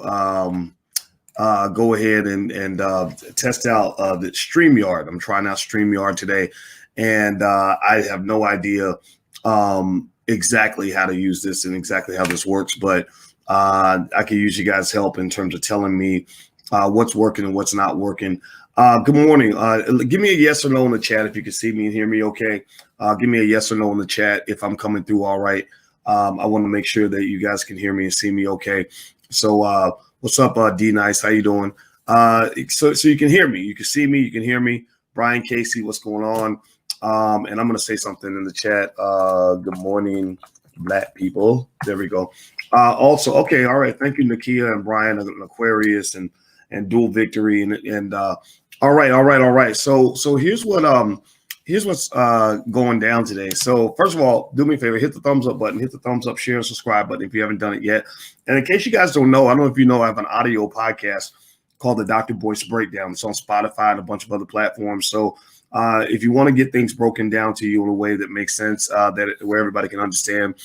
go ahead and test out the StreamYard. I'm trying out StreamYard today, and I have no idea exactly how to use this and exactly how this works, but I can use you guys' help in terms of telling me what's working and what's not working. Good morning. Give me a yes or no in the chat if you can see me and hear me okay. Give me a yes or no in the chat if I'm coming through all right. I want to make sure that you guys can hear me and see me okay. So what's up, D Nice? How you doing? So you can hear me. You can see me. You can hear me. Brian Casey, what's going on? And I'm going to say something in the chat. Good morning, Black people. There we go. Also, okay, all right. Thank you, Nakia and Brian and Aquarius and Dual Victory and all right. So here's what's going down today. So first of all, do me a favor, hit the thumbs up button, hit the thumbs up, share, and subscribe button if you haven't done it yet. And in case you guys don't know, I don't know if you know, I have an audio podcast called the Dr. Boyce Breakdown. It's on Spotify and a bunch of other platforms. So if you want to get things broken down to you in a way that makes sense, where everybody can understand,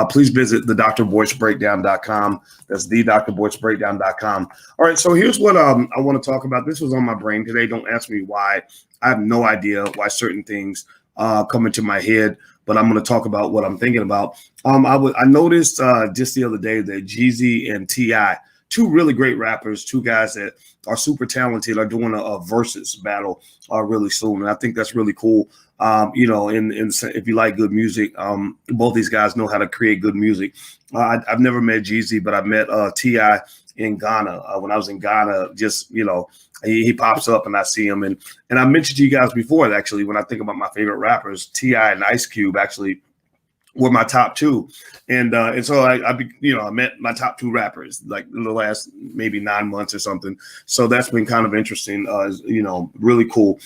please visit thedrboycebreakdown.com. That's thedrboycebreakdown.com. All right, so here's what I want to talk about. This was on my brain today. Don't ask me why. I have no idea why certain things come into my head, but I'm going to talk about what I'm thinking about. I noticed just the other day that Jeezy and T.I., two really great rappers, two guys that are super talented, are doing a Verzuz battle really soon, and I think that's really cool. And if you like good music, both these guys know how to create good music. I've never met Jeezy, but I met T.I. in Ghana. When I was in Ghana, just, he pops up and I see him. And I mentioned to you guys before, actually, when I think about my favorite rappers, T.I. and Ice Cube actually were my top two. And so I met my top two rappers like in the last maybe 9 months or something. So that's been kind of interesting, really cool.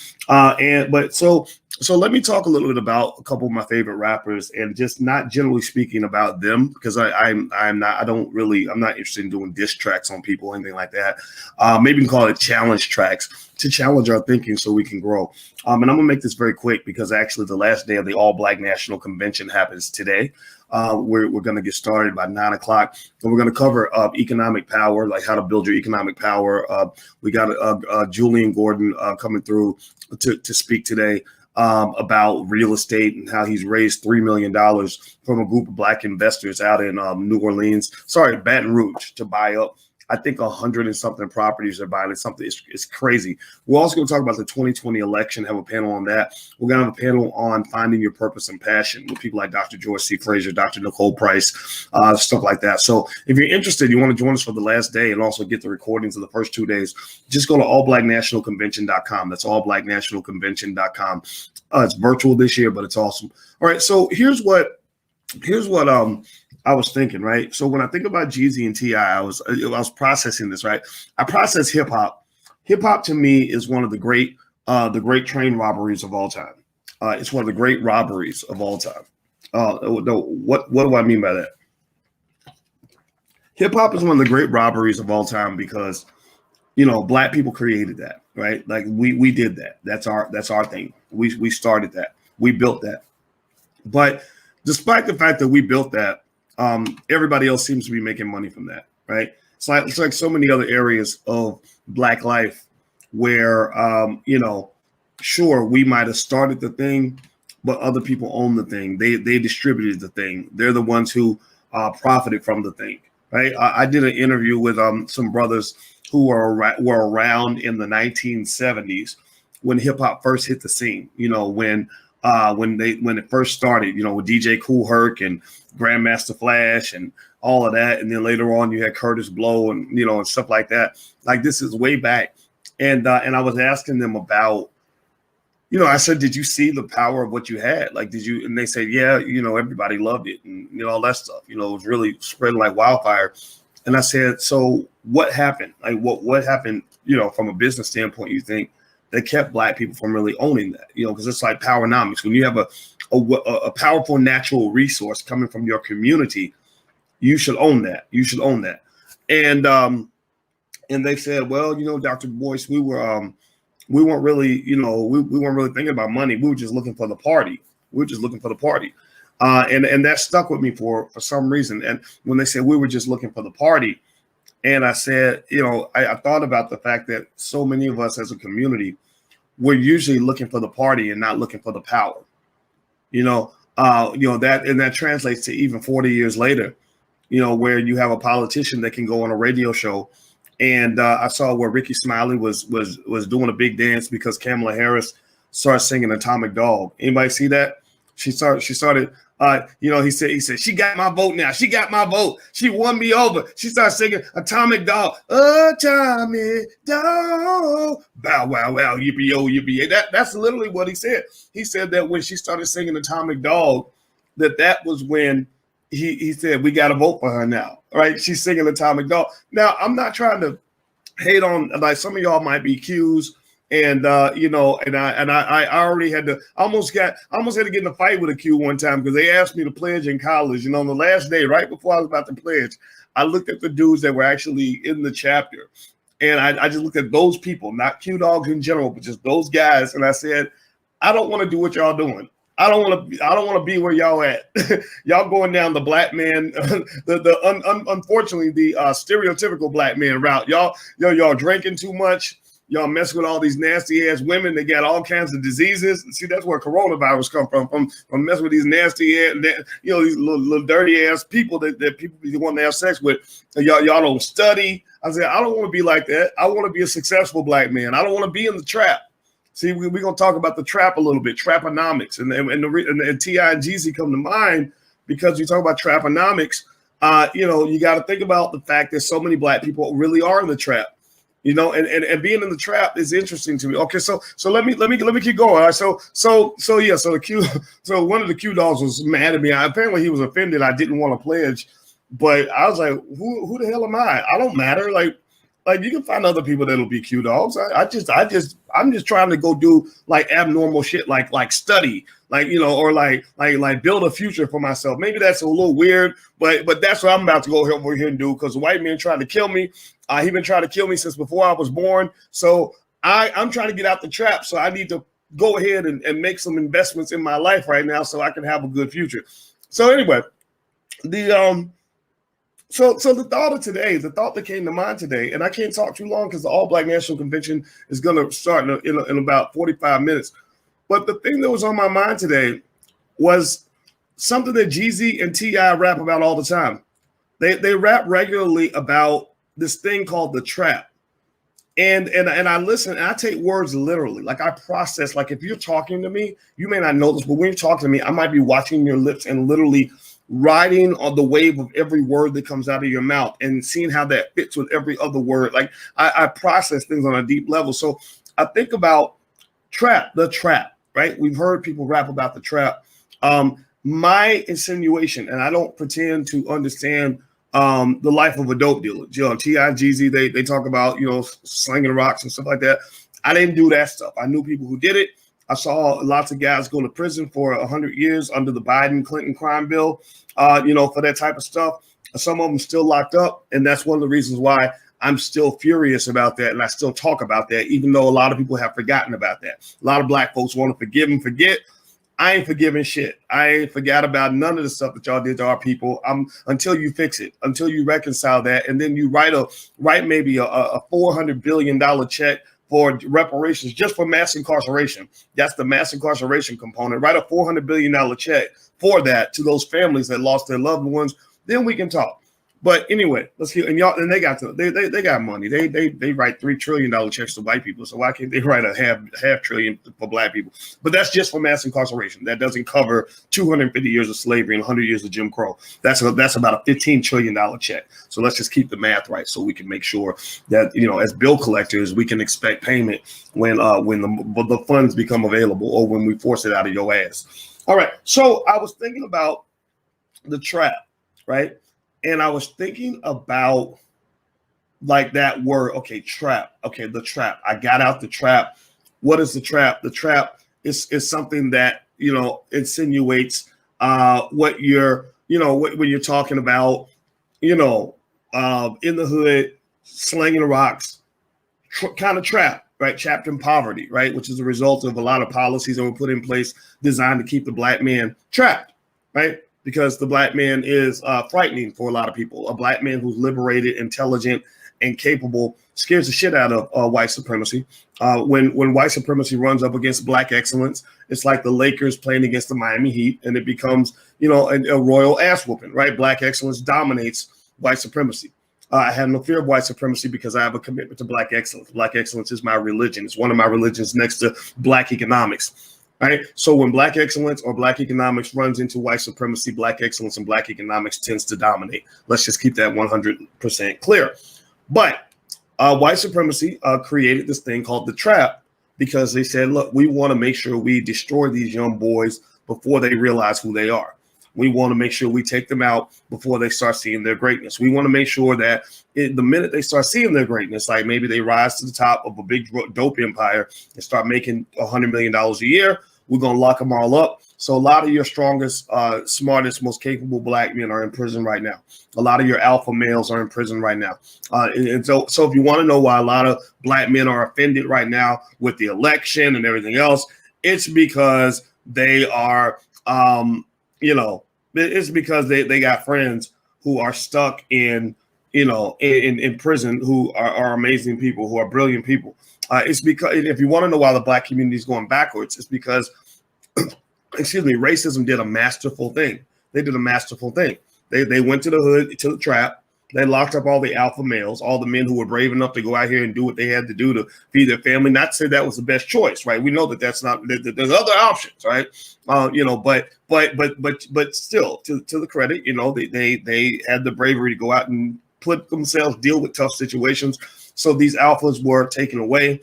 So let me talk a little bit about a couple of my favorite rappers, and just not generally speaking about them, because I'm not interested in doing diss tracks on people or anything like that. Maybe we can call it challenge tracks to challenge our thinking so we can grow. And I'm gonna make this very quick because actually the last day of the All Black National Convention happens today. We're going to get started by 9 o'clock, and we're going to cover economic power, like how to build your economic power. We got Julian Gordon coming through to speak today about real estate and how he's raised $3 million from a group of Black investors out in Baton Rouge, to buy up, I think, 100 and something properties they're buying. It's crazy. We're also going to talk about the 2020 election, have a panel on that. We're going to have a panel on finding your purpose and passion with people like Dr. George C. Fraser, Dr. Nicole Price, stuff like that. So if you're interested, you want to join us for the last day and also get the recordings of the first 2 days, just go to allblacknationalconvention.com. That's allblacknationalconvention.com. It's virtual this year, but it's awesome. All right, so here's what I was thinking, right? So when I think about Jeezy and T.I., I was processing this, right? I process hip hop. Hip hop to me is one of the great train robberies of all time. It's one of the great robberies of all time. What do I mean by that? Hip hop is one of the great robberies of all time because, Black people created that, right? Like we did that. That's our thing. We started that. We built that. But despite the fact that we built that, everybody else seems to be making money from that, right? It's like so many other areas of Black life where, sure, we might have started the thing, but other people own the thing. They distributed the thing. They're the ones who profited from the thing, right? I did an interview with some brothers who were around in the 1970s when hip hop first hit the scene. When it first started, with DJ Kool Herc and Grandmaster Flash and all of that, and then later on you had Curtis Blow and and stuff like that. Like, this is way back, and I was asking them about, I said, did you see the power of what you had? Like, did you? And they said, yeah, everybody loved it, and all that stuff. It was really spreading like wildfire. And I said, so what happened? Like, what happened? From a business standpoint, you think that kept Black people from really owning that? Because it's like Powernomics. When you have a powerful natural resource coming from your community, you should own that. You should own that. And they said, well, Dr. Boyce, we weren't really, we weren't really thinking about money. We were just looking for the party. And that stuck with me for some reason. And when they said we were just looking for the party, And I said, I thought about the fact that so many of us as a community, we're usually looking for the party and not looking for the power. That translates to even 40 years later, where you have a politician that can go on a radio show. And I saw where Ricky Smiley was doing a big dance because Kamala Harris started singing Atomic Dog. Anybody see that? She started, he said, she got my vote now. She got my vote. She won me over. She started singing Atomic Dog. Atomic Dog. Bow, wow, wow, yippee-yo, yippee. That's literally what he said. He said that when she started singing Atomic Dog, that was when he said, we got to vote for her now, right? She's singing Atomic Dog. Now, I'm not trying to hate on, like, some of y'all might be Qs. And I already had to almost had to get in a fight with a Q one time because they asked me to pledge in college. On the last day, right before I was about to pledge, I looked at the dudes that were actually in the chapter, and I just looked at those people, not Q dogs in general, but just those guys, and I said, I don't want to do what y'all doing. I don't want to be where y'all at. Y'all going down the black man, unfortunately the stereotypical black man route. Y'all drinking too much. Y'all mess with all these nasty ass women that got all kinds of diseases. See, that's where coronavirus come from messing with these nasty ass, these little dirty ass people that people want to have sex with. Y'all don't study. I said, I don't want to be like that. I want to be a successful black man. I don't want to be in the trap. See, we're going to talk about the trap a little bit, Trapanomics, and T.I. and Jeezy come to mind because you talk about Trapanomics. You got to think about the fact that so many black people really are in the trap. And being in the trap is interesting to me. Okay, so let me keep going. All right, so the Q, so one of the Q dogs was mad at me. Apparently he was offended. I didn't want to pledge, but I was like, who the hell am I? I don't matter. Like you can find other people that'll be Q dogs. I'm just trying to go do like abnormal shit, like study, or like build a future for myself. Maybe that's a little weird, but that's what I'm about to go over here and do because the white man tried to kill me. He been trying to kill me since before I was born. So I'm trying to get out the trap. So I need to go ahead and make some investments in my life right now so I can have a good future. So anyway, So the thought that came to mind today, and I can't talk too long because the All Black National Convention is going to start in about 45 minutes. But the thing that was on my mind today was something that Jeezy and T.I. rap about all the time. They rap regularly about this thing called the trap. And I listen and I take words literally. Like I process, like if you're talking to me, you may not know this, but when you're talking to me, I might be watching your lips and literally riding on the wave of every word that comes out of your mouth and seeing how that fits with every other word. Like I process things on a deep level. So I think about the trap, right? We've heard people rap about the trap. My insinuation, and I don't pretend to understand the life of a dope dealer. T.I. and Jeezy, they talk about, slinging rocks and stuff like that. I didn't do that stuff. I knew people who did it. I saw lots of guys go to prison for 100 years under the Biden-Clinton crime bill, for that type of stuff. Some of them still locked up, and that's one of the reasons why I'm still furious about that, and I still talk about that, even though a lot of people have forgotten about that. A lot of black folks want to forgive and forget. I ain't forgiving shit. I ain't forgot about none of the stuff that y'all did to our people. Until you fix it, until you reconcile that, and then you write maybe a $400 billion check for reparations just for mass incarceration. That's the mass incarceration component. Write a $400 billion check for that to those families that lost their loved ones. Then we can talk. But anyway, let's hear. And they got money. They write $3 trillion checks to white people. So why can't they write a half trillion for black people? But that's just for mass incarceration. That doesn't cover 250 years of slavery and 100 years of Jim Crow. That's about a $15 trillion check. So let's just keep the math right, so we can make sure that as bill collectors we can expect payment when the funds become available or when we force it out of your ass. All right. So I was thinking about the trap, right? And I was thinking about like that word, okay, trap. Okay, the trap. I got out the trap. What is the trap? The trap is something that, insinuates what you're, when you're talking about, in the hood, slinging rocks, kind of trap, right? Trapped in poverty, right? Which is a result of a lot of policies that were put in place designed to keep the black man trapped, right? because the black man is frightening for a lot of people. A black man who's liberated, intelligent, and capable scares the shit out of white supremacy. When white supremacy runs up against black excellence, it's like the Lakers playing against the Miami Heat, and it becomes, a royal ass whooping, right? Black excellence dominates white supremacy. I have no fear of white supremacy because I have a commitment to black excellence. Black excellence is my religion. It's one of my religions next to black economics. Right. So when black excellence or black economics runs into white supremacy, black excellence and black economics tends to dominate. Let's just keep that 100% clear. But white supremacy created this thing called the trap because they said, look, we want to make sure we destroy these young boys before they realize who they are. We want to make sure we take them out before they start seeing their greatness. We want to make sure that the minute they start seeing their greatness, like maybe they rise to the top of a big dope empire and start making $100 million a year, we're going to lock them all up. So a lot of your strongest, smartest, most capable black men are in prison right now. A lot of your alpha males are in prison right now. And so if you want to know why a lot of black men are offended right now with the election and everything else, it's because they are, it's because they got friends who are stuck in prison, who are amazing people, who are brilliant people. It's because if you want to know why the black community is going backwards, it's because, racism did a masterful thing. They did a masterful thing. They went to the hood, to the trap. They locked up all the alpha males, all the men who were brave enough to go out here and do what they had to do to feed their family. Not to say that was the best choice, right? We know that that's not. That there's other options, right? But still, to the credit, they had the bravery to go out and deal with tough situations. So these alphas were taken away.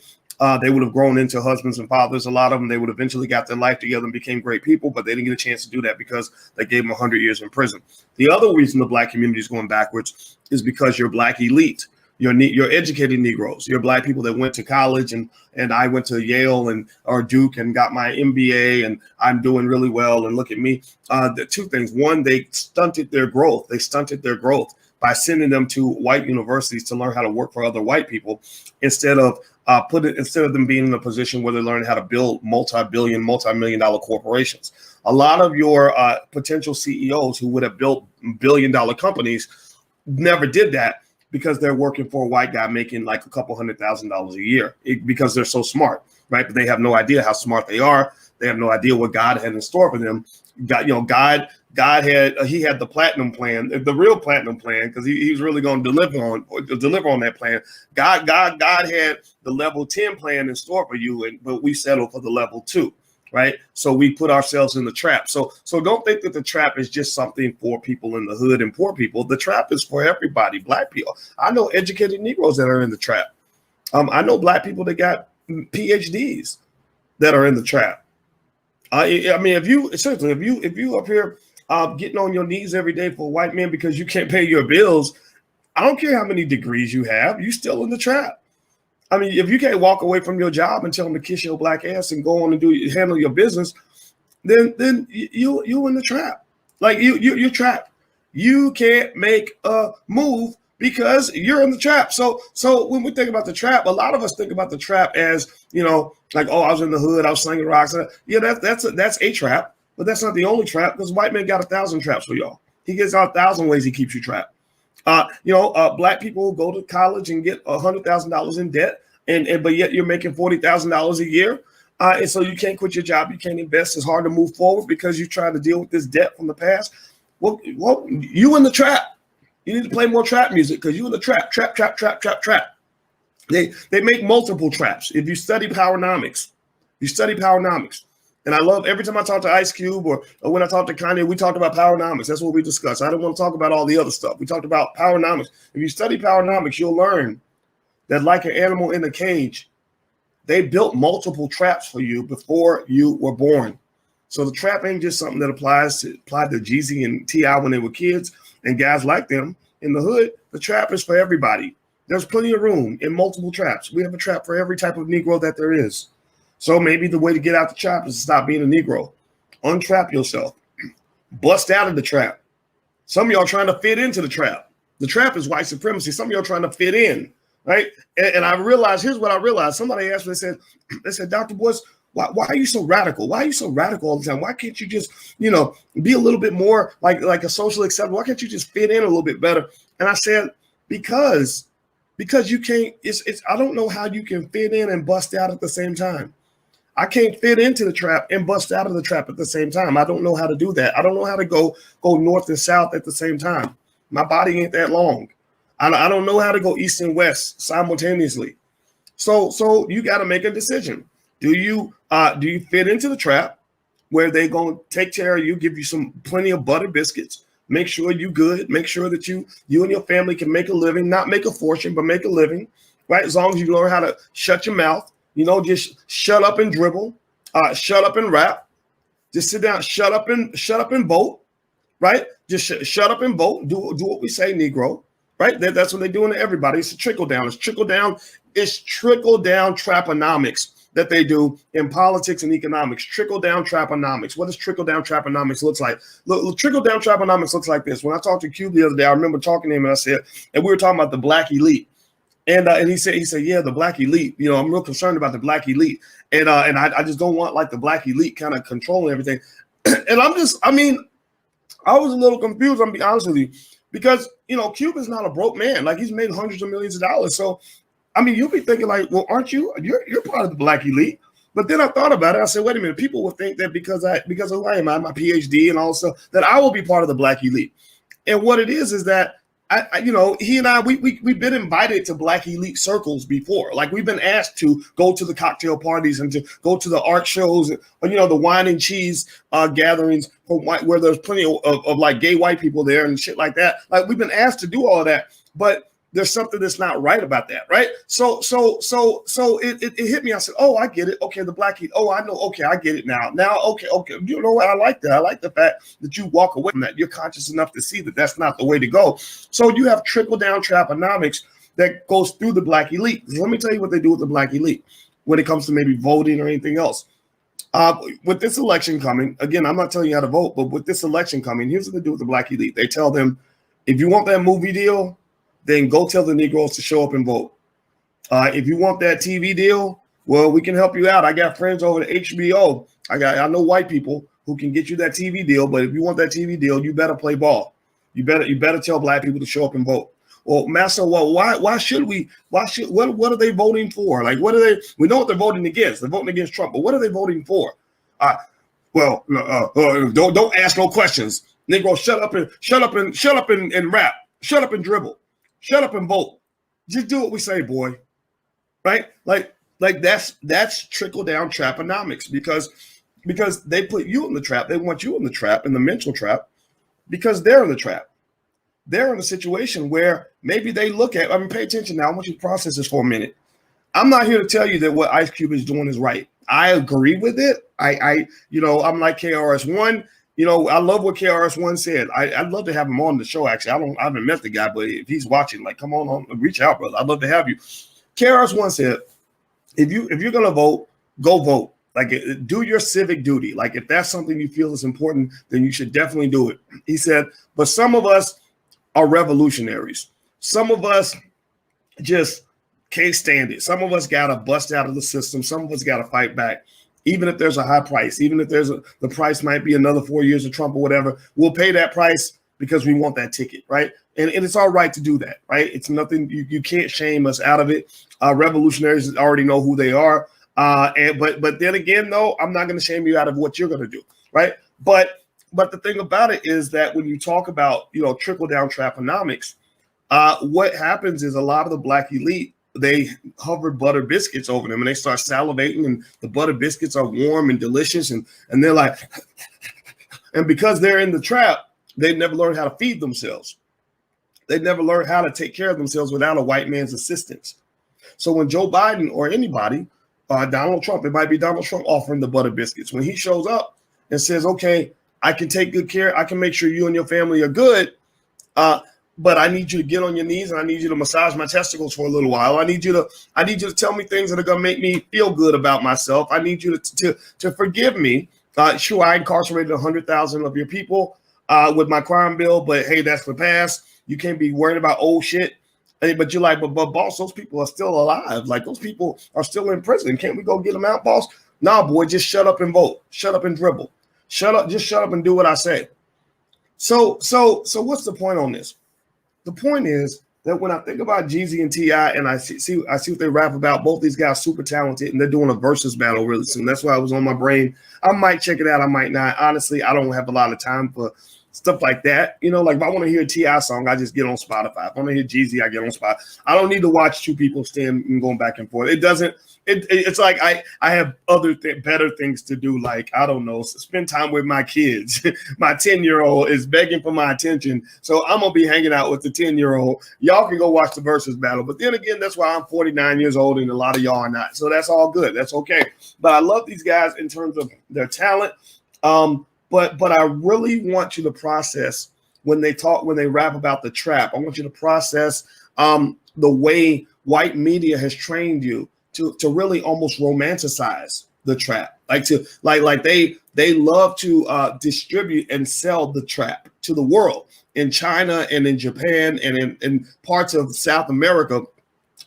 They would have grown into husbands and fathers. A lot of them, they would eventually got their life together and became great people, but they didn't get a chance to do that because they gave them 100 years in prison. The other reason the black community is going backwards is because you're black elite. You're educated Negroes. You're black people that went to college, and I went to Yale or Duke and got my MBA, and I'm doing really well. And look at me. The two things. One, they stunted their growth. By sending them to white universities to learn how to work for other white people instead of them being in a position where they learn how to build multi-million-dollar corporations. A lot of your potential CEOs who would have built billion-dollar companies never did that because they're working for a white guy making like a couple $100,000 a year because they're so smart, right? But they have no idea how smart they are. They have no idea what God had in store for them. God had the platinum plan, the real platinum plan, because he was really going to deliver on that plan. God had the level 10 plan in store for you, but we settled for the level 2, right? So we put ourselves in the trap. So don't think that the trap is just something for people in the hood and poor people. The trap is for everybody, black people. I know educated Negroes that are in the trap. I know black people that got PhDs that are in the trap. If you up here getting on your knees every day for white men because you can't pay your bills, I don't care how many degrees you have, you still in the trap. I mean, if you can't walk away from your job and tell them to kiss your black ass and go on and handle your business, then you in the trap. Like you're trapped. You can't make a move because you're in the trap. So when we think about the trap, a lot of us think about the trap as, like, oh, I was in the hood, I was slinging rocks. Yeah, that's a trap, but that's not the only trap because white man got 1,000 traps for y'all. He gets out 1,000 ways he keeps you trapped. Black people go to college and get $100,000 in debt, but yet you're making $40,000 a year. And so you can't quit your job. You can't invest. It's hard to move forward because you try to deal with this debt from the past. Well, you in the trap. You need to play more trap music because you in the trap. Trap. They make multiple traps. If you study Powernomics, and I love every time I talk to Ice Cube or when I talk to Kanye, we talked about Powernomics. That's what we discussed. I don't want to talk about all the other stuff. We talked about Powernomics. If you study Powernomics, you'll learn that like an animal in a cage, they built multiple traps for you before you were born. So the trap ain't just something that applied to Jeezy and T.I. when they were kids and guys like them in the hood. The trap is for everybody. There's plenty of room in multiple traps. We have a trap for every type of Negro that there is. So maybe the way to get out the trap is to stop being a Negro. Untrap yourself. Bust out of the trap. Some of y'all trying to fit into the trap. The trap is white supremacy. Some of y'all trying to fit in, right? And I realized, here's what I realized. Somebody asked me, they said, Dr. Boyce, why are you so radical? Why are you so radical all the time? Why can't you just, be a little bit more like a socially acceptable? Why can't you just fit in a little bit better? And I said, because you can't, it's I don't know how you can fit in and bust out at the same time. I can't fit into the trap and bust out of the trap at the same time. I don't know how to do that. I don't know how to go north and south at the same time. My body ain't that long. I don't know how to go east and west simultaneously. So you got to make a decision. Do you fit into the trap where they gonna take care of you, give you plenty of butter biscuits, make sure you good, make sure that you and your family can make a living, not make a fortune, but make a living, right? As long as you learn how to shut your mouth, just shut up and dribble, shut up and rap, just sit down, shut up and vote, right? Just shut up and vote. Do what we say, Negro, right? That's what they're doing to everybody. It's a trickle down. It's trickle down traponomics that they do in politics and economics. Trickle down traponomics. What does trickle down traponomics looks like? Look, trickle down traponomics looks like this. When I talked to Cube the other day, I remember talking to him and I said, and we were talking about the black elite. And he said, yeah, the black elite. I'm real concerned about the black elite, and I just don't want like the black elite kind of controlling everything. And I was a little confused. I'm gonna be honest with you, because Cube is not a broke man. Like, he's made hundreds of millions of dollars. So, you'll be thinking like, well, aren't you? You're part of the black elite. But then I thought about it. I said, wait a minute. People will think that because of who I am, I have my PhD and all stuff, that I will be part of the black elite. And what it is that he and I, we've been invited to black elite circles before. Like, we've been asked to go to the cocktail parties and to go to the art shows, or, the wine and cheese gatherings where there's plenty of like gay white people there and shit like that. Like, we've been asked to do all of that, but there's something that's not right about that, right? So it hit me. I said, oh, I get it. Okay, the black elite. Oh, I know. Okay, I get it now. Okay. You know what? I like that. I like the fact that you walk away from that. You're conscious enough to see that that's not the way to go. So you have trickle-down traponomics that goes through the black elite. Let me tell you what they do with the black elite when it comes to maybe voting or anything else. With this election coming, again, I'm not telling you how to vote, but with this election coming, here's what they do with the black elite. They tell them, if you want that movie deal, then go tell the Negroes to show up and vote. If you want that TV deal, well, we can help you out. I got friends over at HBO. I know white people who can get you that TV deal. But if you want that TV deal, you better play ball. You better tell black people to show up and vote. Well, Master, why should we? What are they voting for? Like, what are they? We know what they're voting against. They're voting against Trump. But what are they voting for? Don't ask no questions. Negro, shut up and rap. Shut up and dribble. Shut up and vote. Just do what we say, boy. Right? Like that's trickle down traponomics because they put you in the trap. They want you in the trap, in the mental trap, because they're in the trap. They're in a situation where maybe they look at, pay attention now. I want you to process this for a minute. I'm not here to tell you that what Ice Cube is doing is right. I agree with it. I'm like KRS-One. I love what KRS-One said. I'd love to have him on the show. Actually, I haven't met the guy, but if he's watching, like, come on, reach out, brother. I'd love to have you. KRS-One said, if you're gonna vote, go vote. Like, do your civic duty. Like, if that's something you feel is important, then you should definitely do it. He said, but some of us are revolutionaries. Some of us just can't stand it. Some of us gotta bust out of the system. Some of us gotta fight back. Even if there's a high price, even if the price might be another 4 years of Trump or whatever, we'll pay that price because we want that ticket, right? And it's all right to do that, right? It's nothing, you can't shame us out of it. Revolutionaries already know who they are. But then again, though, I'm not going to shame you out of what you're going to do, right? But the thing about it is that when you talk about, trickle down traponomics, what happens is a lot of the black elite, they hover butter biscuits over them and they start salivating, and the butter biscuits are warm and delicious, and they're like, and because they're in the trap, they never learned how to feed themselves. They never learned how to take care of themselves without a white man's assistance. So when Joe Biden or anybody, Donald Trump, it might be Donald Trump offering the butter biscuits, when he shows up and says, okay, I can take good care, I can make sure you and your family are good, but I need you to get on your knees and I need you to massage my testicles for a little while. I need you to tell me things that are going to make me feel good about myself. I need you to forgive me. Sure, I incarcerated 100,000 of your people with my crime bill, but hey, that's the past. You can't be worried about old shit. But you're like, but boss, those people are still alive. Like, those people are still in prison. Can't we go get them out, boss? Nah, boy, just shut up and vote. Shut up and dribble. Shut up, just shut up and do what I say. So what's the point on this? The point is that when I think about Jeezy and T.I. and I see what they rap about, both these guys super talented, and they're doing a versus battle really soon. That's why it was on my brain. I might check it out. I might not. Honestly, I don't have a lot of time for stuff like that. You know, like if I want to hear a T.I. song, I just get on Spotify. If I want to hear Jeezy, I get on Spotify. I don't need to watch two people stand and going back and forth. It doesn't. It's like I have other better things to do. Like, I don't know, spend time with my kids. My 10-year-old is begging for my attention, so I'm gonna be hanging out with the 10-year-old. Y'all can go watch the versus battle. But then again, that's why I'm 49 years old and a lot of y'all are not. So that's all good. That's okay. But I love these guys in terms of their talent. But I really want you to process when they rap about the trap. I want you to process the way white media has trained you to really almost romanticize the trap. Like they love to distribute and sell the trap to the world. In China and in Japan and in parts of South America,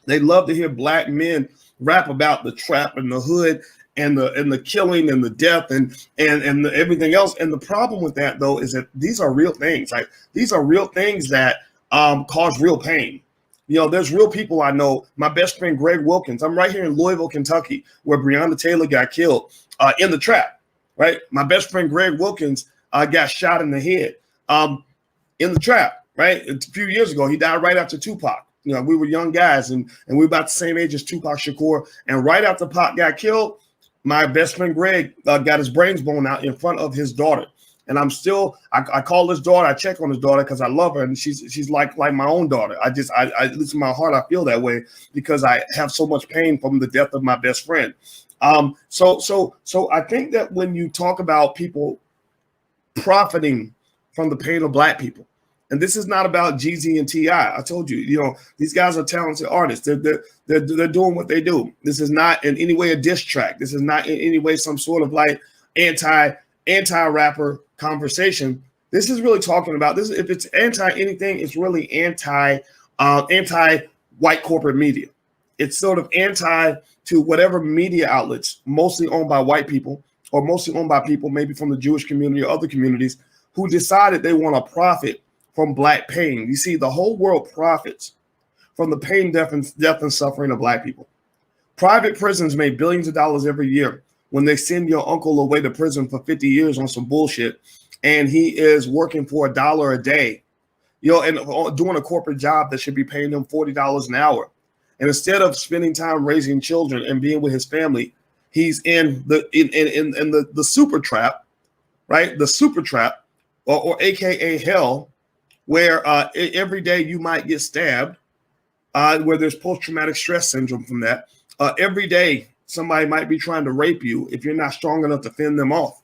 they love to hear black men rap about the trap and the hood and the killing and the death and everything else. And the problem with that, though, is that these are real things. Like, these are real things that cause real pain. You know, there's real people I know. My best friend, Greg Wilkins. I'm right here in Louisville, Kentucky, where Breonna Taylor got killed in the trap, right? My best friend, Greg Wilkins, got shot in the head in the trap, right? A few years ago. He died right after Tupac. You know, we were young guys, and we were about the same age as Tupac Shakur. And right after Pac got killed, my best friend, Greg, got his brains blown out in front of his daughter. And I'm still, I call his daughter, I check on his daughter because I love her, and she's like my own daughter. I at least in my heart, I feel that way because I have so much pain from the death of my best friend. So I think that when you talk about people profiting from the pain of black people, and this is not about Jeezy and T.I. I told you, you know, these guys are talented artists. They're doing what they do. This is not in any way a diss track. This is not in any way some sort of like anti-rapper conversation. This is really talking about this. If it's anti anything, it's really anti white corporate media. It's sort of anti to whatever media outlets, mostly owned by white people or mostly owned by people maybe from the Jewish community or other communities who decided they want to profit from black pain. You see, the whole world profits from the pain, death, and suffering of black people. Private prisons make billions of dollars every year when they send your uncle away to prison for 50 years on some bullshit, and he is working for $1 a day, you know, and doing a corporate job that should be paying him $40 an hour. And instead of spending time raising children and being with his family, he's in the super trap, right? The super trap, or AKA hell, where every day you might get stabbed, where there's post-traumatic stress syndrome from that. Every day somebody might be trying to rape you if you're not strong enough to fend them off,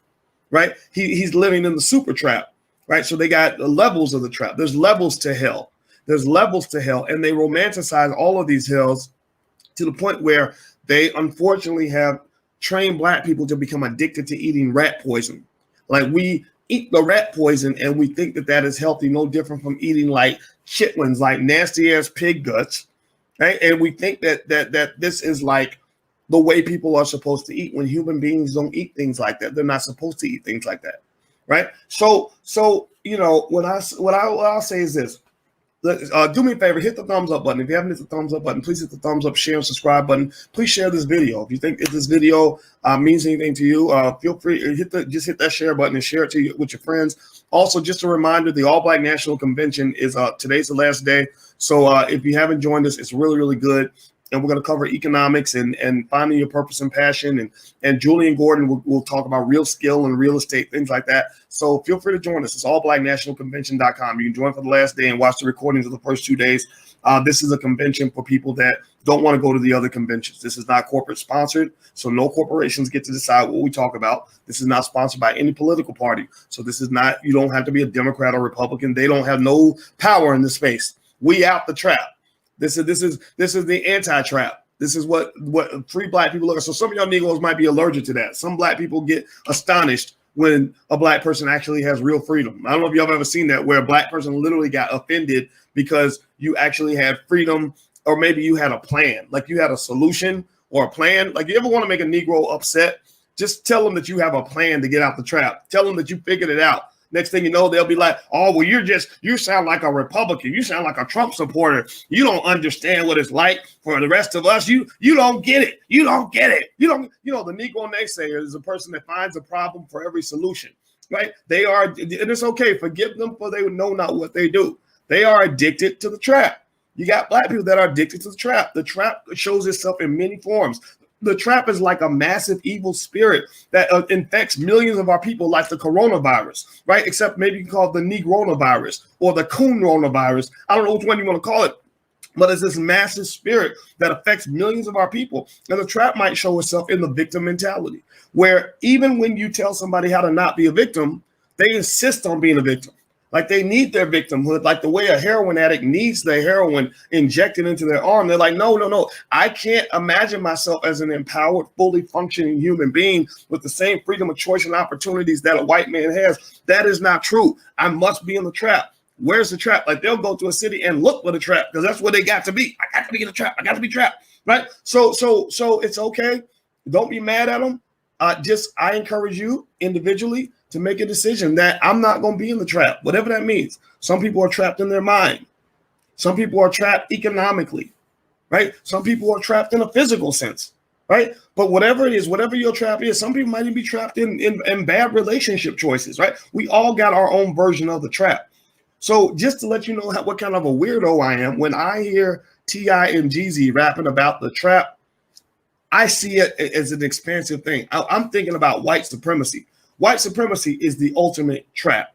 right? He's living in the super trap, right? So they got the levels of the trap. There's levels to hell. There's levels to hell, and they romanticize all of these hells to the point where they unfortunately have trained black people to become addicted to eating rat poison. Like, we eat the rat poison and we think that is healthy, no different from eating like chitlins, like nasty ass pig guts, right? And we think that this is like the way people are supposed to eat, when human beings don't eat things like that. They're not supposed to eat things like that, right? So you know, what I'll say is this. Do me a favor, hit the thumbs up button. If you haven't hit the thumbs up button, please hit the thumbs up, share, and subscribe button. Please share this video. If you think that this video means anything to you, feel free to hit that share button and share it with your friends. Also, just a reminder, the All Black National Convention is today's the last day. So if you haven't joined us, it's really, really good. And we're going to cover economics and finding your purpose and passion. And Julian Gordon will talk about real skill and real estate, things like that. So feel free to join us. It's allblacknationalconvention.com. You can join for the last day and watch the recordings of the first 2 days. This is a convention for people that don't want to go to the other conventions. This is not corporate sponsored, so no corporations get to decide what we talk about. This is not sponsored by any political party. So this is not, you don't have to be a Democrat or Republican. They don't have no power in this space. We out the trap. This is the anti-trap. This is what free black people look at. So some of y'all Negroes might be allergic to that. Some black people get astonished when a black person actually has real freedom. I don't know if y'all have ever seen that, where a black person literally got offended because you actually had freedom, or maybe you had a plan, like you had a solution or a plan. Like, you ever want to make a Negro upset Just tell them that you have a plan to get out the trap. Tell them that you figured it out. Next thing you know, they'll be like, oh, well, you sound like a Republican. You sound like a Trump supporter. You don't understand what it's like for the rest of us. You don't get it. You don't get it. The Negro naysayer is a person that finds a problem for every solution, right? They are, and it's okay. Forgive them, for they know not what they do. They are addicted to the trap. You got black people that are addicted to the trap. The trap shows itself in many forms. The trap is like a massive evil spirit that infects millions of our people, like the coronavirus, right? Except maybe you can call it the Negronavirus or the Coronavirus. I don't know which one you want to call it, but it's this massive spirit that affects millions of our people. And the trap might show itself in the victim mentality, where even when you tell somebody how to not be a victim, they insist on being a victim. Like they need their victimhood, like the way a heroin addict needs their heroin injected into their arm. They're like, no. I can't imagine myself as an empowered, fully functioning human being with the same freedom of choice and opportunities that a white man has. That is not true. I must be in the trap. Where's the trap? Like they'll go to a city and look for the trap because that's where they got to be. I got to be in the trap. I got to be trapped, right? So it's okay. Don't be mad at them. I encourage you individually to make a decision that I'm not going to be in the trap, whatever that means. Some people are trapped in their mind. Some people are trapped economically, right? Some people are trapped in a physical sense, right? But whatever it is, whatever your trap is, some people might even be trapped in bad relationship choices, right? We all got our own version of the trap. So just to let you know what kind of a weirdo I am, when I hear T.I. and Jeezy rapping about the trap, I see it as an expansive thing. I'm thinking about white supremacy. White supremacy is the ultimate trap.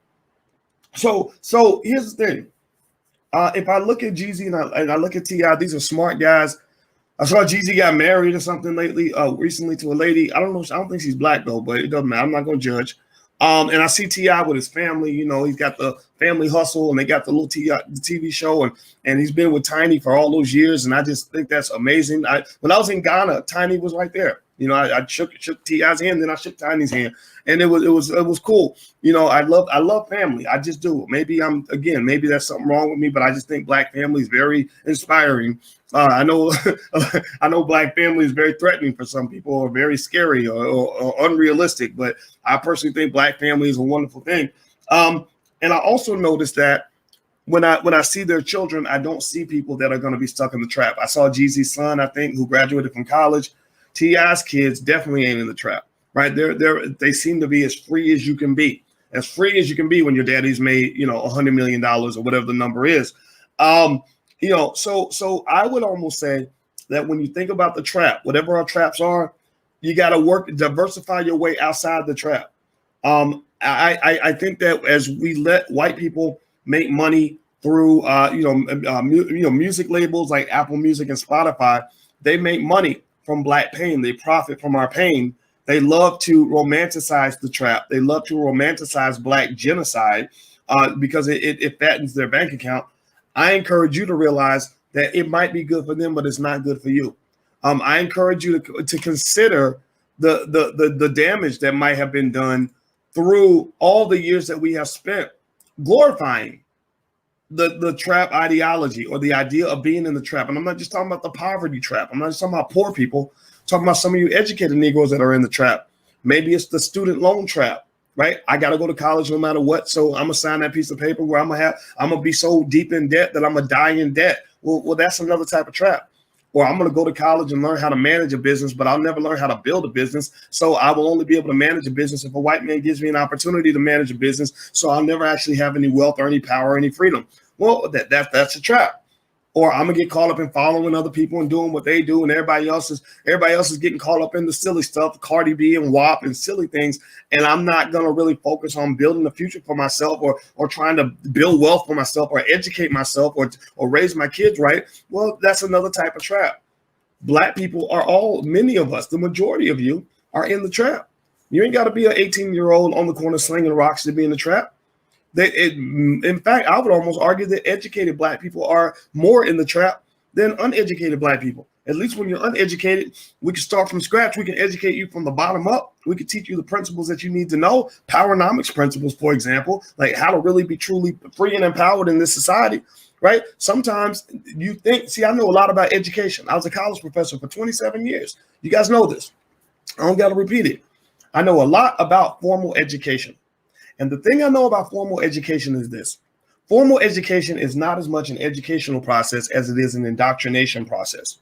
So here's the thing. If I look at Jeezy and I look at T.I., these are smart guys. I saw Jeezy got married or something recently to a lady. I don't think she's black though, but it doesn't matter. I'm not going to judge. And I see T.I. with his family. He's got the Family Hustle, and they got the little TV show, and he's been with Tiny for all those years, and I just think that's amazing. When I was in Ghana, Tiny was right there. I shook T.I.'s hand, then I shook Tiny's hand, and it was cool. I love family. I just do. Maybe that's something wrong with me, but I just think black family is very inspiring. I know black family is very threatening for some people, or very scary or unrealistic, but I personally think black family is a wonderful thing. And I also noticed that when I see their children, I don't see people that are going to be stuck in the trap. I saw Jeezy's son, I think, who graduated from college. T.I.'s kids definitely ain't in the trap, right? They seem to be as free as you can be when your daddy's made, $100 million or whatever the number is. So I would almost say that when you think about the trap, whatever our traps are, you got to diversify your way outside the trap. I think that as we let white people make money through, music labels like Apple Music and Spotify, they make money from black pain. They profit from our pain. They love to romanticize the trap. They love to romanticize black genocide because it fattens their bank account. I encourage you to realize that it might be good for them, but it's not good for you. I encourage you to consider the damage that might have been done through all the years that we have spent glorifying the trap ideology or the idea of being in the trap. And I'm not just talking about the poverty trap. I'm not just talking about poor people. I'm talking about some of you educated Negroes that are in the trap. Maybe it's the student loan trap, right? I got to go to college no matter what. So I'm going to sign that piece of paper where I'm going to be so deep in debt that I'm going to die in debt. Well, that's another type of trap. Or I'm going to go to college and learn how to manage a business, but I'll never learn how to build a business. So I will only be able to manage a business if a white man gives me an opportunity to manage a business. So I'll never actually have any wealth or any power or any freedom. Well, that's a trap. Or I'm gonna get caught up in following other people and doing what they do, and everybody else is getting caught up in the silly stuff, Cardi B and WAP and silly things, and I'm not gonna really focus on building a future for myself or trying to build wealth for myself or educate myself or raise my kids right. Well, that's another type of trap. Black people many of us, the majority of you, are in the trap. You ain't got to be an 18-year-old on the corner slinging rocks to be in the trap. In fact, I would almost argue that educated black people are more in the trap than uneducated black people. At least when you're uneducated, we can start from scratch. We can educate you from the bottom up. We can teach you the principles that you need to know. Powernomics principles, for example, like how to really be truly free and empowered in this society, right? Sometimes you think, I know a lot about education. I was a college professor for 27 years. You guys know this. I don't got to repeat it. I know a lot about formal education. And the thing I know about formal education is this. Formal education is not as much an educational process as it is an indoctrination process.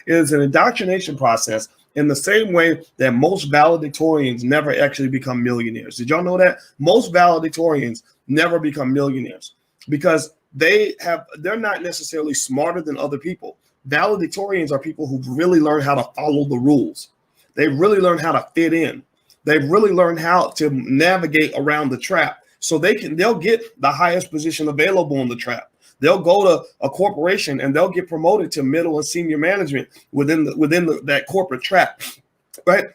It is an indoctrination process in the same way that most valedictorians never actually become millionaires. Did y'all know that? Most valedictorians never become millionaires because they're not necessarily smarter than other people. Valedictorians are people who really learn how to follow the rules. They really learn how to fit in. They've really learned how to navigate around the trap. So they'll get the highest position available in the trap. They'll go to a corporation and they'll get promoted to middle and senior management within that corporate trap, right?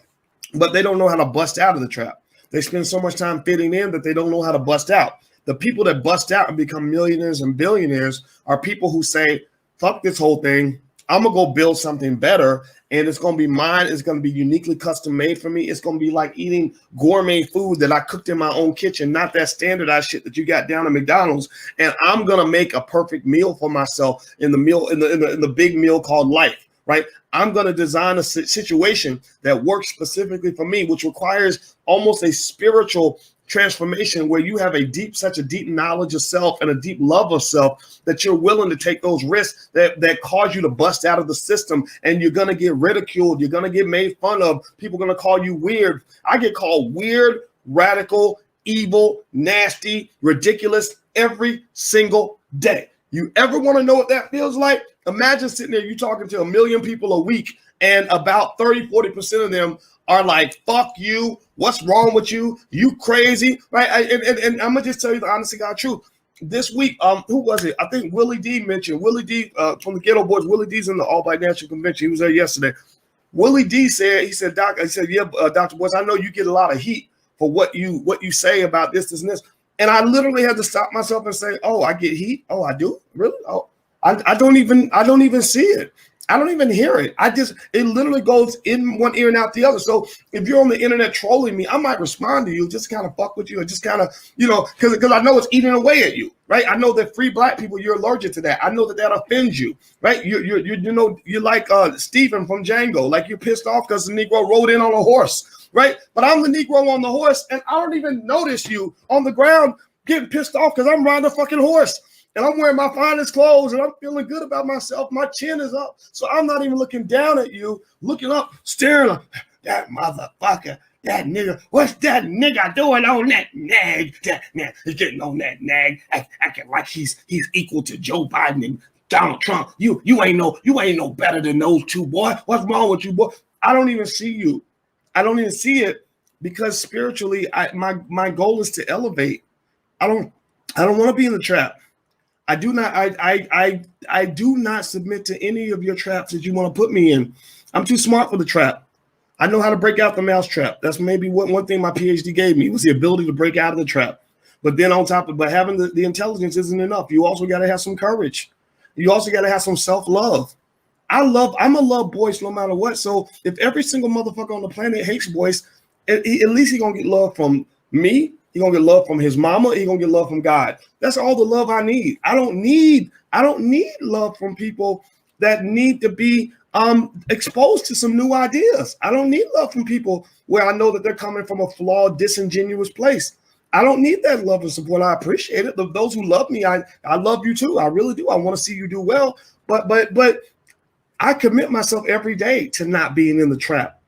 But they don't know how to bust out of the trap. They spend so much time fitting in that they don't know how to bust out. The people that bust out and become millionaires and billionaires are people who say, fuck this whole thing. I'm going to go build something better, and it's going to be mine. It's going to be uniquely custom made for me. It's going to be like eating gourmet food that I cooked in my own kitchen, not that standardized shit that you got down at McDonald's. And I'm going to make a perfect meal for myself in the big meal called life, right? I'm going to design a situation that works specifically for me, which requires almost a spiritual transformation where you have such a deep knowledge of self and a deep love of self that you're willing to take those risks that cause you to bust out of the system, and you're going to get ridiculed. You're going to get made fun of. People are going to call you weird. I get called weird, radical, evil, nasty, ridiculous every single day. You ever want to know what that feels like? Imagine sitting there, you talking to 1 million people a week, and about 30-40% of them are like, fuck you, what's wrong with you, you crazy, right? And I'm gonna just tell you the honest to God truth. This week, who was it? I think Willie D mentioned, Willie D from the Ghetto Boys. Willie D's in the All Black National Convention. He was there yesterday. Willie D said, Doc, yeah, Dr. Boys, I know you get a lot of heat for what you say about this, and this. And I literally had to stop myself and say, oh, I get heat? Oh, I do? Really? Oh, I don't even see it. I don't even hear it. It literally goes in one ear and out the other. So if you're on the internet trolling me, I might respond to you, just kind of fuck with you, and just kind of, because I know it's eating away at you, right? I know that free black people, you're allergic to that. I know that offends you, right? You're like Stephen from Django, like you're pissed off because the Negro rode in on a horse, right? But I'm the Negro on the horse, and I don't even notice you on the ground getting pissed off because I'm riding a fucking horse. And I'm wearing my finest clothes, and I'm feeling good about myself. My chin is up. So I'm not even looking down at you, looking up, staring like, that motherfucker, that nigga, what's that nigga doing on that nag? That nag, he's getting on that nag, acting like he's equal to Joe Biden and Donald Trump. You ain't no better than those two, boy. What's wrong with you, boy? I don't even see you. I don't even see it, because spiritually, my goal is to elevate. I don't want to be in the trap. I do not submit to any of your traps that you want to put me in. I'm too smart for the trap. I know how to break out the mouse trap. That's maybe one thing my PhD gave me, was the ability to break out of the trap. But then on top of having the intelligence isn't enough. You also got to have some courage. You also got to have some self-love. I'm a love Boyce no matter what. So if every single motherfucker on the planet hates Boyce, at least he's gonna get love from me. He's gonna get love from his mama. He's gonna get love from God. That's all the love I need. I don't need love from people that need to be exposed to some new ideas. I don't need love from people where I know that they're coming from a flawed, disingenuous place. I don't need that love and support. I appreciate it. Those who love me, I love you too. I really do. I want to see you do well. But I commit myself every day to not being in the trap.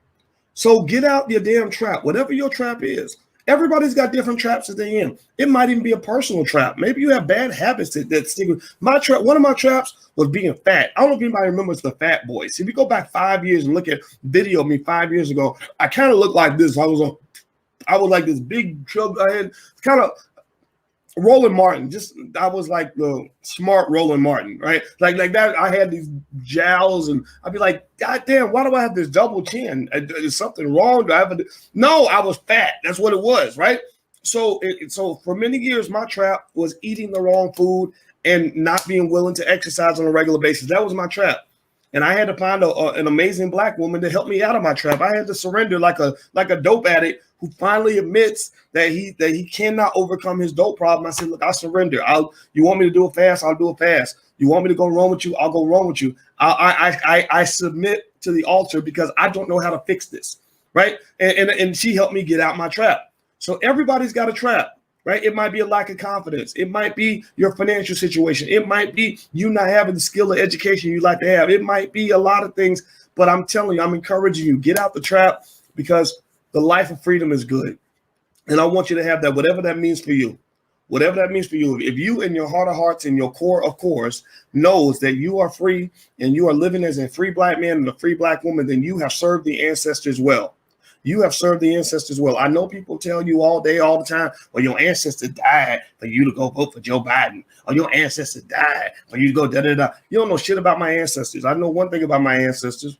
So get out your damn trap, whatever your trap is. Everybody's got different traps that they're in. It might even be a personal trap. Maybe you have bad habits that stick with. One of my traps was being fat. I don't know if anybody remembers the Fat Boys. If you go back 5 years and look at video of me 5 years ago, I kind of looked like this. I was like this big chub. I had kind of Roland Martin. I was like the smart Roland Martin, right? Like that. I had these jowls, and I'd be like, God damn, why do I have this double chin? Is something wrong? No, I was fat. That's what it was, right? So for many years, my trap was eating the wrong food and not being willing to exercise on a regular basis. That was my trap. And I had to find an amazing black woman to help me out of my trap. I had to surrender like a dope addict who finally admits that he cannot overcome his dope problem. I said, look, I surrender. You want me to do a fast? I'll do a fast. You want me to go wrong with you? I'll go wrong with you. I submit to the altar because I don't know how to fix this. right? And she helped me get out my trap. So everybody's got a trap, right? It might be a lack of confidence. It might be your financial situation. It might be you not having the skill or education you like to have. It might be a lot of things, but I'm telling you, I'm encouraging you, get out the trap, because the life of freedom is good. And I want you to have that, whatever that means for you. Whatever that means for you. If you in your heart of hearts, in your core of cores, knows that you are free and you are living as a free black man and a free black woman, then you have served the ancestors well. You have served the ancestors well. I know people tell you all day, all the time, well, your ancestor died for you to go vote for Joe Biden, or your ancestor died for you to go da-da-da. You don't know shit about my ancestors. I know one thing about my ancestors.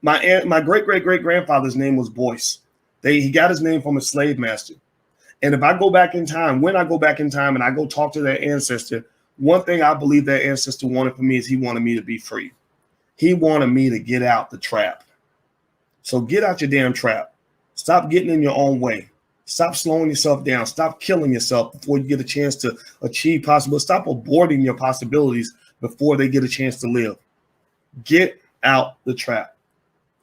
My great-great-great-grandfather's name was Boyce. He got his name from a slave master. And if I go back in time, when I go back in time and I go talk to that ancestor, one thing I believe that ancestor wanted for me is he wanted me to be free. He wanted me to get out the trap. So get out your damn trap. Stop getting in your own way. Stop slowing yourself down. Stop killing yourself before you get a chance to achieve possible. Stop aborting your possibilities before they get a chance to live. Get out the trap.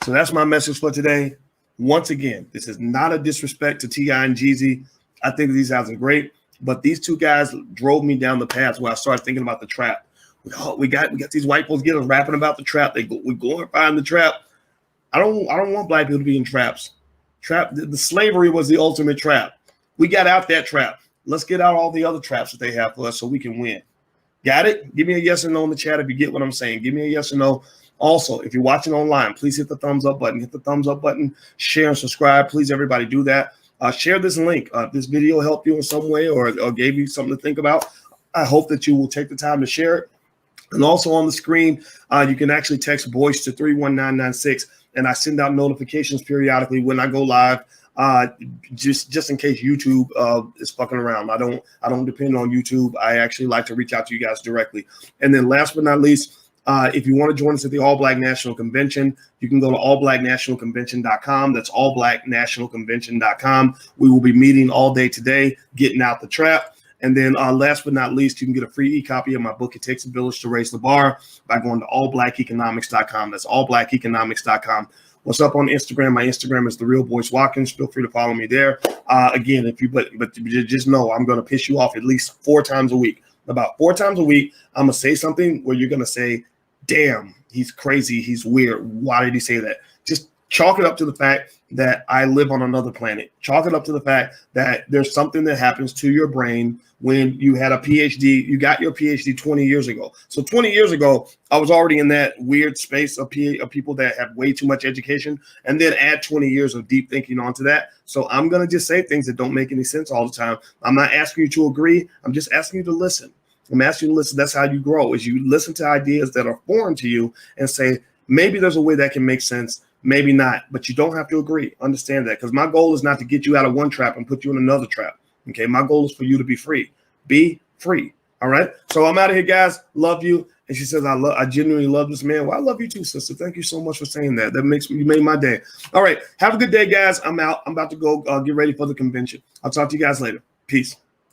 So that's my message for today. Once again, this is not a disrespect to T.I. and Jeezy. I think these guys are great, but these two guys drove me down the path where I started thinking about the trap. We got these white folks getting rapping about the trap. We glorifying the trap. I don't want black people to be in traps. The slavery was the ultimate trap. We got out that trap. Let's get out all the other traps that they have for us so we can win. Got it? Give me a yes or no in the chat if you get what I'm saying. Give me a yes or no. Also, if you're watching online, please hit the thumbs up button. Hit the thumbs up button. Share and subscribe. Please, everybody, do that. Share this link. If this video helped you in some way or gave you something to think about, I hope that you will take the time to share it. And also on the screen, you can actually text Voice to 31996, and I send out notifications periodically when I go live, just in case YouTube is fucking around. I don't depend on YouTube. I actually like to reach out to you guys directly. And then last but not least, if you want to join us at the All Black National Convention, you can go to allblacknationalconvention.com. That's allblacknationalconvention.com. We will be meeting all day today, getting out the trap. And then last but not least, you can get a free e-copy of my book, It Takes a Village to Raise the Bar, by going to allblackeconomics.com. That's allblackeconomics.com. What's up on Instagram? My Instagram is The Real Boyce Watkins. Feel free to follow me there. Again, but just know I'm going to piss you off at least 4 times a week. About 4 times a week, I'm going to say something where you're going to say, damn, he's crazy, he's weird. Why did he say that? Just chalk it up to the fact that I live on another planet. Chalk it up to the fact that there's something that happens to your brain when you had a PhD. You got your PhD 20 years ago. So 20 years ago, I was already in that weird space of people that have way too much education, and then add 20 years of deep thinking onto that. So I'm going to just say things that don't make any sense all the time. I'm not asking you to agree. I'm just asking you to listen. I'm asking you to listen. That's how you grow, is you listen to ideas that are foreign to you and say, maybe there's a way that can make sense, maybe not, but you don't have to agree. Understand that, because my goal is not to get you out of one trap and put you in another trap. Okay, my goal is for you to be free. Be free. All right. So I'm out of here, guys. Love you. And she says, I genuinely love this man. Well, I love you too, sister. Thank you so much for saying that. You made my day. All right. Have a good day, guys. I'm out. I'm about to go get ready for the convention. I'll talk to you guys later. Peace.